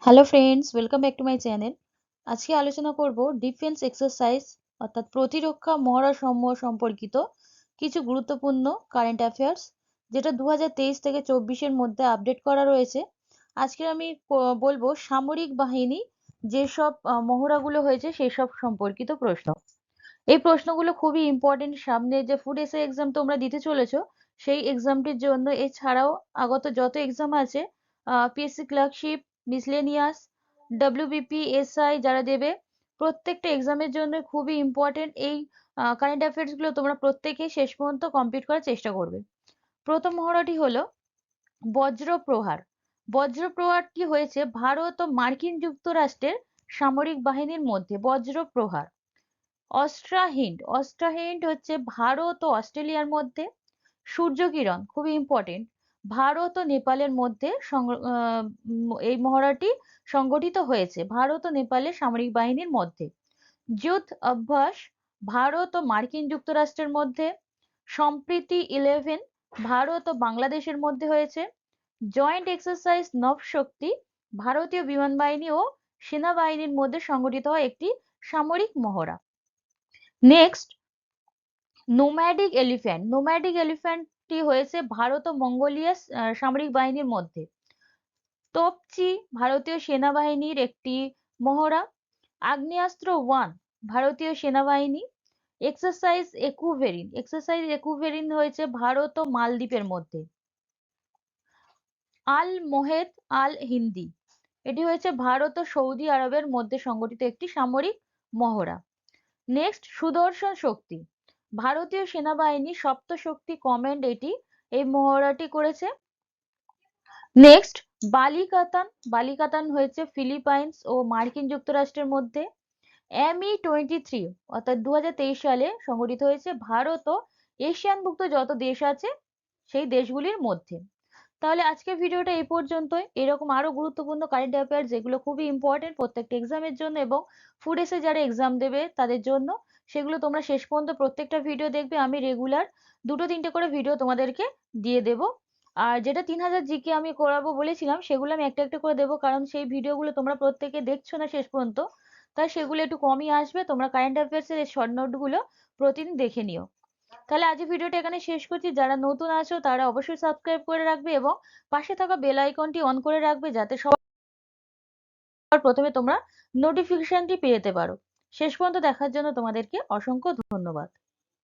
Hello friends, welcome back to my channel. আজকে আলোচনা করব ডিফেন্স এক্সারসাইজ অর্থাৎ প্রতিরক্ষা মহড়া সমূহ সম্পর্কিত কিছু গুরুত্বপূর্ণ কারেন্ট অ্যাফেয়ার্স, যেটা 2023 থেকে 24-এর মধ্যে আপডেট করা রয়েছে। আজকে আমি বলবো সামরিক বাহিনী যেসব মহড়াগুলো হয়েছে সেই সব সম্পর্কিত প্রশ্ন। এই প্রশ্নগুলো খুবই ইম্পর্টেন্ট, সামনে যে ফুড এসে এক্সাম তোমরা দিতে চলেছো সেই এক্সামটির জন্য। এছাড়াও আগত যত এক্সাম আছে, PSC clerkship, miscellaneous, WBP, SI যারা দেবে, প্রত্যেকটা এক্সামের জন্য খুবই ইম্পর্টেন্ট। এই কারেন্ট অ্যাফেয়ার্স গুলো তোমরা প্রত্যেকে শেষ পর্যন্ত কমপ্লিট করার চেষ্টা করবে। প্রথম মহড়াটি হলো বজ্রপ্রহার। বজ্রপ্রহারটি হয়েছে ভারত ও মার্কিন যুক্তরাষ্ট্রের সামরিক বাহিনীর মধ্যে। বজ্রপ্রহার। অস্ট্রাহিন্ড। অস্ট্রাহিন্ড হচ্ছে ভারত ও অস্ট্রেলিয়ার মধ্যে। সূর্যকিরণ খুবই ইম্পর্টেন্ট, ভারত ও নেপালের মধ্যে এই মহড়াটি সংগঠিত হয়েছে ভারত ও নেপালের সামরিক বাহিনীর মধ্যে। যুদ্ধ অভ্যাস ভারত ও মার্কিন যুক্তরাষ্ট্রের মধ্যে। সম্প্রীতি 11 ভারত ও বাংলাদেশের মধ্যে হয়েছে। জয়েন্ট এক্সারসাইজ নভশক্তি ভারতীয় বিমান বাহিনী ও সেনাবাহিনীর মধ্যে সংগঠিত হয় একটি সামরিক মহড়া। Next, nomadic elephant. নোম্যাডিক এলিফ্যান্টটি হয়েছে ভারত ও মঙ্গোলিয়া সামরিক বাহিনীর মধ্যে। তোপচি ভারতীয় সেনাবাহিনীর একটি মহড়া। আগ্নেয়াস্ত্র 1 ভারতীয় সেনাবাহিনী। এক্সারসাইজ একুভেরিন। এক্সারসাইজ একুভেরিন হয়েছে ভারত ও মালদ্বীপের মধ্যে। আল মোহেদ আল হিন্দি, এটি হয়েছে ভারত ও সৌদি আরবের মধ্যে সংগঠিত একটি সামরিক মহড়া। নেক্সট, সুদর্শন শক্তি ভারতীয় সেনাবাহিনী সপ্ত শক্তি কমান্ড এটি এই মহড়াটি করেছে। নেক্সট, বালিকাতান। বালিকাতান হয়েছে ফিলিপাইন্স ও মার্কিন যুক্তরাষ্ট্রের মধ্যে। ME-23 অর্থাৎ 2023 সালে সংগঠিত হয়েছে ভারত ও এশিয়ানভুক্ত যত দেশ আছে সেই দেশগুলির মধ্যে। তাহলে আজকের ভিডিওটা এই পর্যন্তই। এরকম আরো গুরুত্বপূর্ণ কারেন্ট অ্যাফেয়ার যেগুলো খুবই ইম্পর্টেন্ট প্রত্যেকটা এক্সামের জন্য এবং ফুড এসে যারা এক্সাম দেবে তাদের জন্য, সেগুলো তোমরা শেষ পর্যন্ত প্রত্যেকটা ভিডিও দেখবে। আমি রেগুলার 2-3টে করে ভিডিও তোমাদেরকে দিয়ে দেব। আর যেটা 3000 জিকে আমি করাবো বলেছিলাম সেগুলো আমি একটা একটা করে দেবো, কারণ সেই ভিডিওগুলো তোমরা প্রত্যেকে দেখছো না শেষ পর্যন্ত, তাই সেগুলো একটু কমই আসবে। তোমরা কারেন্ট অ্যাফেয়ার্সের এই শর্ট নোটগুলো প্রতিদিন দেখে নিও। তাহলে আজ ভিডিওটা এখানে শেষ করছি। যারা নতুন আছো তারা অবশ্যই সাবস্ক্রাইব করে রাখবে এবং পাশে থাকা বেল আইকনটি অন করে রাখবে, যাতে সবার প্রথমে তোমরা নোটিফিকেশনটি পেয়ে যেতে পারো। শেষ পর্যন্ত দেখার জন্য তোমাদেরকে অসংখ্য ধন্যবাদ।